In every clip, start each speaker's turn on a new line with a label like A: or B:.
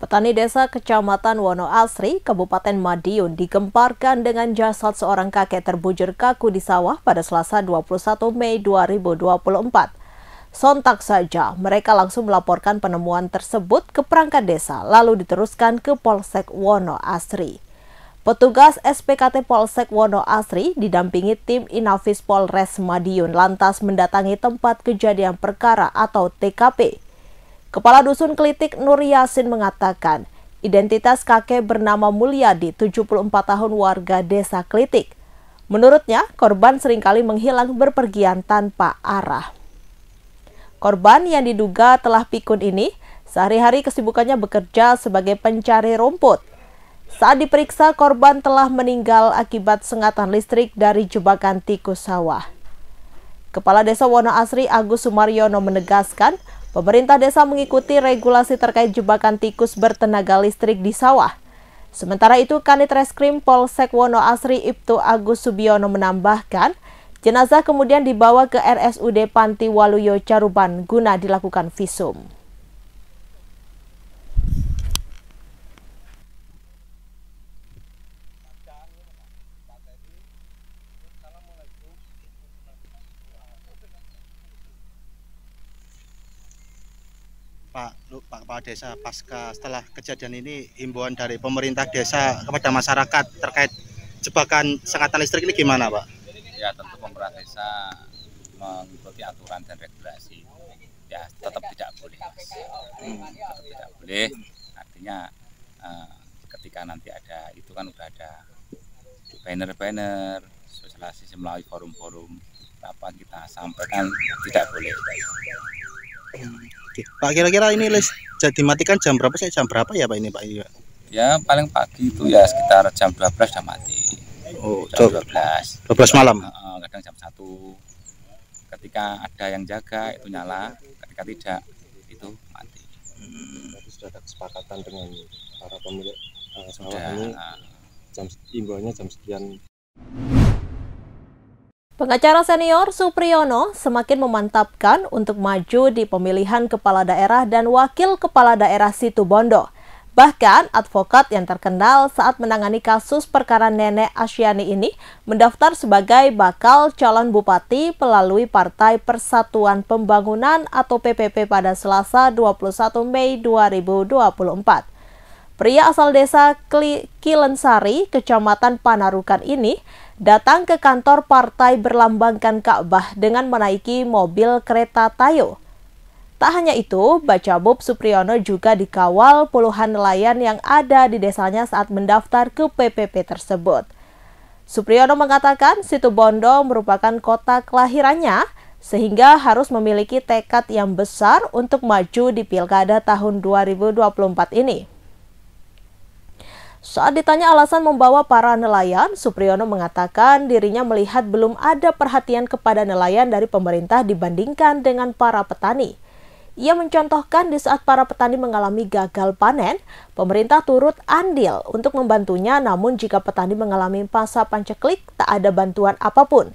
A: Petani desa Kecamatan Wonoasri, Kabupaten Madiun digemparkan dengan jasad seorang kakek terbujur kaku di sawah pada Selasa 21 Mei 2024. Sontak saja, mereka langsung melaporkan penemuan tersebut ke perangkat desa, lalu diteruskan ke Polsek Wonoasri. Petugas SPKT Polsek Wonoasri didampingi tim Inafis Polres Madiun lantas mendatangi tempat kejadian perkara atau TKP. Kepala Dusun Klitik Nur Yasin mengatakan, identitas kakek bernama Mulyadi, 74 tahun warga desa Klitik. Menurutnya, korban seringkali menghilang berpergian tanpa arah. Korban yang diduga telah pikun ini, sehari-hari kesibukannya bekerja sebagai pencari rumput. Saat diperiksa, korban telah meninggal akibat sengatan listrik dari jebakan tikus sawah. Kepala Desa Wonoasri Agus Sumaryono menegaskan, pemerintah desa mengikuti regulasi terkait jebakan tikus bertenaga listrik di sawah. Sementara itu, Kanit Reskrim Polsek Wonoasri Ibtu Agus Subiono menambahkan, jenazah kemudian dibawa ke RSUD Panti Waluyo Caruban guna dilakukan visum.
B: Pak Kepala Desa, pasca setelah kejadian ini, himbauan dari pemerintah desa kepada masyarakat terkait jebakan sengatan listrik ini gimana, Pak?
C: Ya, tentu pemerintah desa mengikuti aturan dan regulasi. Ya, tetap tidak boleh, Mas. Tetap tidak boleh. Artinya ketika nanti ada, itu kan udah ada banner-banner, sosialisasi melalui forum-forum, apa kita sampaikan tidak boleh.
B: Pak, kira-kira ini dimatikan jam berapa sih? Jam berapa ya Pak ini, Pak?
C: Ya, paling pagi itu ya sekitar jam 12 sudah mati.
B: Oh,
C: jam 12
B: malam?
C: Kadang jam 1. Ketika ada yang jaga itu nyala, ketika tidak itu mati.
D: Sudah ada kesepakatan dengan para pemilik sawah ini, imbauannya jam sekian.
A: Pengacara senior Supriyono semakin memantapkan untuk maju di pemilihan kepala daerah dan wakil kepala daerah Situbondo. Bahkan, advokat yang terkenal saat menangani kasus perkara Nenek Asyani ini mendaftar sebagai bakal calon bupati melalui Partai Persatuan Pembangunan atau PPP pada Selasa 21 Mei 2024. Pria asal desa Kilensari, Kecamatan Panarukan ini datang ke kantor partai berlambangkan Ka'bah dengan menaiki mobil kereta Tayo. Tak hanya itu, Bacabub Supriyono juga dikawal puluhan nelayan yang ada di desanya saat mendaftar ke PPP tersebut. Supriyono mengatakan Situbondo merupakan kota kelahirannya, sehingga harus memiliki tekad yang besar untuk maju di Pilkada tahun 2024 ini. Saat ditanya alasan membawa para nelayan, Supriyono mengatakan dirinya melihat belum ada perhatian kepada nelayan dari pemerintah dibandingkan dengan para petani. Ia mencontohkan di saat para petani mengalami gagal panen, pemerintah turut andil untuk membantunya, namun jika petani mengalami masa panceklik, tak ada bantuan apapun.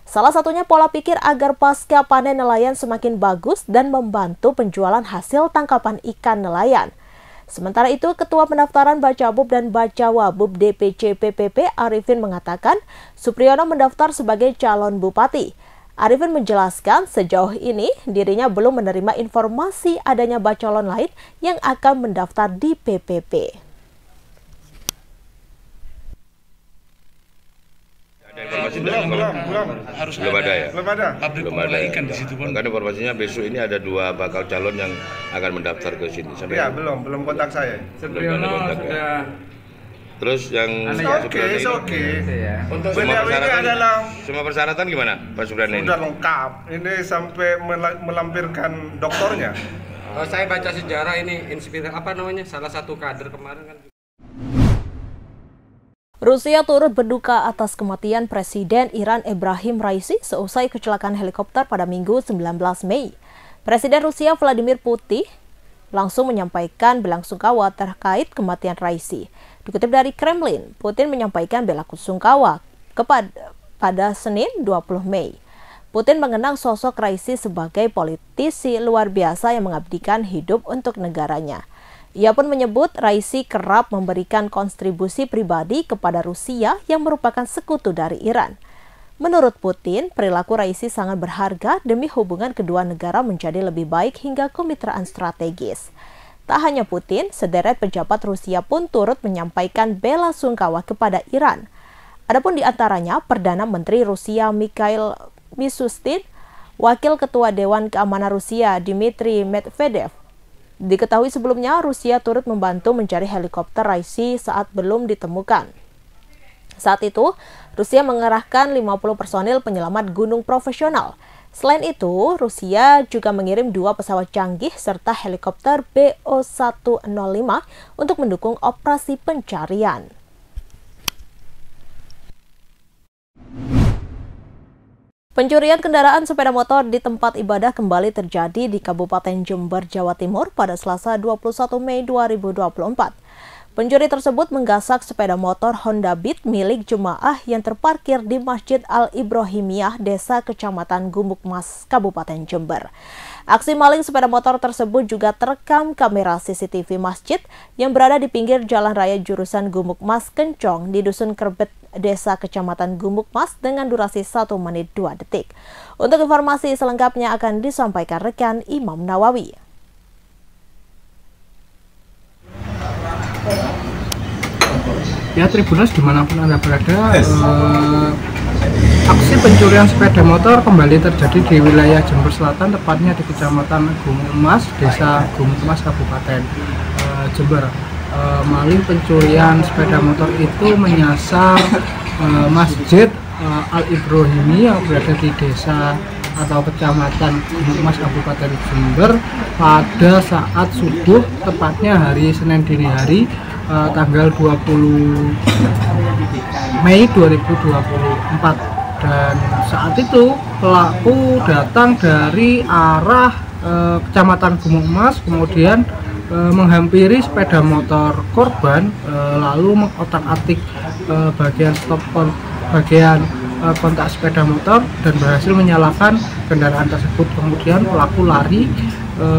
A: Salah satunya pola pikir agar pasca panen nelayan semakin bagus dan membantu penjualan hasil tangkapan ikan nelayan. Sementara itu, Ketua Pendaftaran Bacabub dan Bacawabub DPC PPP Arifin mengatakan Supriyono mendaftar sebagai calon bupati. Arifin menjelaskan sejauh ini dirinya belum menerima informasi adanya bacalon lain yang akan mendaftar di PPP.
E: Ada informasi belum ada ya? Belum ada ikan di situ, Bang. Kan informasinya besok ini ada 2 bakal calon yang akan mendaftar ke sini.
F: Ya, belum kontak saya.
E: Belum ada kontak ya. Terus yang
F: oke. Untuk
E: semua persyaratan gimana, Pak Supriyono?
F: Sudah lengkap. Ini sampai melampirkan doktornya.
G: Saya baca sejarah ini salah satu kader kemarin kan.
A: Rusia turut berduka atas kematian Presiden Iran Ebrahim Raisi seusai kecelakaan helikopter pada Minggu 19 Mei. Presiden Rusia Vladimir Putin langsung menyampaikan belasungkawa terkait kematian Raisi. Dikutip dari Kremlin, Putin menyampaikan belasungkawa pada Senin 20 Mei. Putin mengenang sosok Raisi sebagai politisi luar biasa yang mengabdikan hidup untuk negaranya. Ia pun menyebut Raisi kerap memberikan kontribusi pribadi kepada Rusia yang merupakan sekutu dari Iran. Menurut Putin, perilaku Raisi sangat berharga demi hubungan kedua negara menjadi lebih baik hingga kemitraan strategis. Tak hanya Putin, sederet pejabat Rusia pun turut menyampaikan bela sungkawa kepada Iran. Adapun di antaranya Perdana Menteri Rusia Mikhail Mishustin, Wakil Ketua Dewan Keamanan Rusia Dmitry Medvedev. Diketahui sebelumnya Rusia turut membantu mencari helikopter Raisi saat belum ditemukan. Saat itu, Rusia mengerahkan 50 personil penyelamat gunung profesional. Selain itu, Rusia juga mengirim 2 pesawat canggih serta helikopter BO-105 untuk mendukung operasi pencarian. Pencurian kendaraan sepeda motor di tempat ibadah kembali terjadi di Kabupaten Jember, Jawa Timur pada Selasa 21 Mei 2024. Pencuri tersebut menggasak sepeda motor Honda Beat milik jemaah yang terparkir di Masjid Al-Ibrahimiyah, Desa Kecamatan Gumuk Mas, Kabupaten Jember. Aksi maling sepeda motor tersebut juga terekam kamera CCTV masjid yang berada di pinggir jalan raya jurusan Gumuk Mas Kencong di Dusun Kerbet, Desa Kecamatan Gumuk Mas dengan durasi 1 menit 2 detik. Untuk informasi selengkapnya akan disampaikan rekan Imam Nawawi.
H: Ya, Tribuners dimanapun Anda berada, aksi pencurian sepeda motor kembali terjadi di wilayah Jember Selatan, tepatnya di Kecamatan Gumuk Mas, Desa Gumuk Mas, Kabupaten Jember. Maling pencurian sepeda motor itu menyasar Masjid Al-Ibrahimi yang berada di desa atau Kecamatan Gumuk Mas, Kabupaten Jember pada saat subuh, tepatnya hari Senin dini hari, tanggal 20 Mei 2024. Dan saat itu pelaku datang dari arah Kecamatan Gumuk Mas, kemudian menghampiri sepeda motor korban, lalu mengotak-atik bagian kontak sepeda motor dan berhasil menyalakan kendaraan tersebut. Kemudian pelaku lari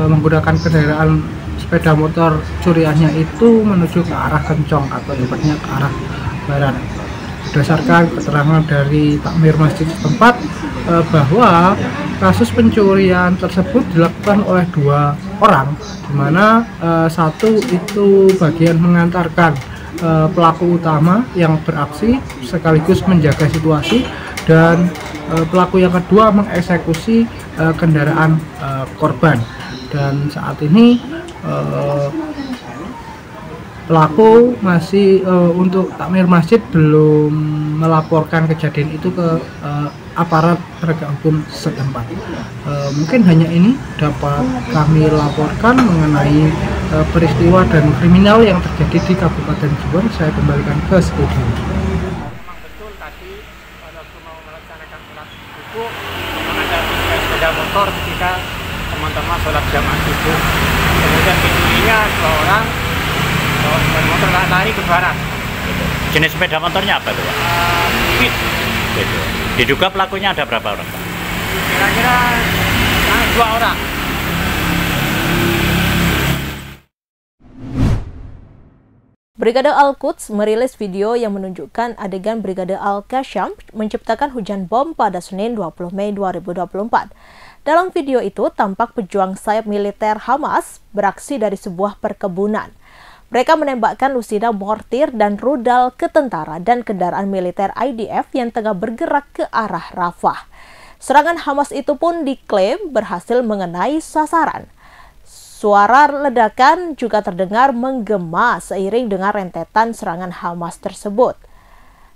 H: menggunakan kendaraan sepeda motor curiannya itu menuju ke arah Kencong atau tepatnya ke arah barat. Berdasarkan keterangan dari takmir masjid setempat bahwa kasus pencurian tersebut dilakukan oleh 2 orang, di mana satu itu bagian mengantarkan pelaku utama yang beraksi sekaligus menjaga situasi, dan pelaku yang kedua mengeksekusi kendaraan korban. Dan saat ini pelaku masih untuk takmir masjid belum melaporkan kejadian itu ke aparat penegak hukum setempat. Mungkin hanya ini dapat kami laporkan mengenai peristiwa dan kriminal yang terjadi di Kabupaten Jember. Saya kembalikan ke studio.
I: Memang betul tadi waktu mau melaksanakan sholat subuh mengendarai sepeda motor ketika teman-teman sholat jamaah subuh. Kemudian pencurinya 2 orang sepeda motor lari ke barat.
J: Jenis sepeda motornya apa tuh, Pak?
I: Beat.
J: Diduga pelakunya ada berapa orang, Pak?
I: Kira-kira 2 orang.
A: Brigade Al-Quds merilis video yang menunjukkan adegan Brigade Al-Qassam menciptakan hujan bom pada Senin 20 Mei 2024. Dalam video itu tampak pejuang sayap militer Hamas beraksi dari sebuah perkebunan. Mereka menembakkan lusida mortir dan rudal ke tentara dan kendaraan militer IDF yang tengah bergerak ke arah Rafah. Serangan Hamas itu pun diklaim berhasil mengenai sasaran. Suara ledakan juga terdengar menggema seiring dengan rentetan serangan Hamas tersebut.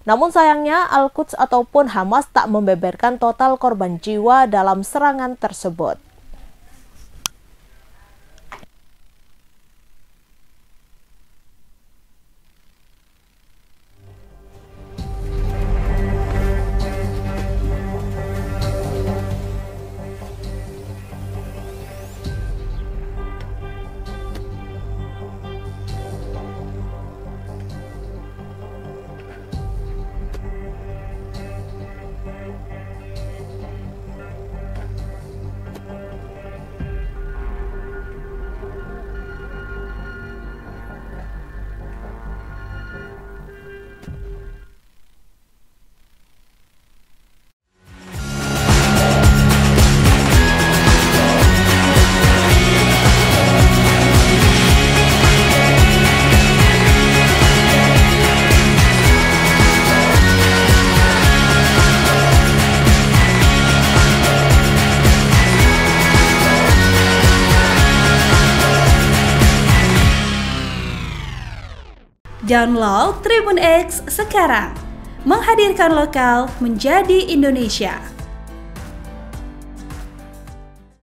A: Namun sayangnya Al-Quds ataupun Hamas tak membeberkan total korban jiwa dalam serangan tersebut.
K: Download Tribun X sekarang. Menghadirkan lokal menjadi Indonesia.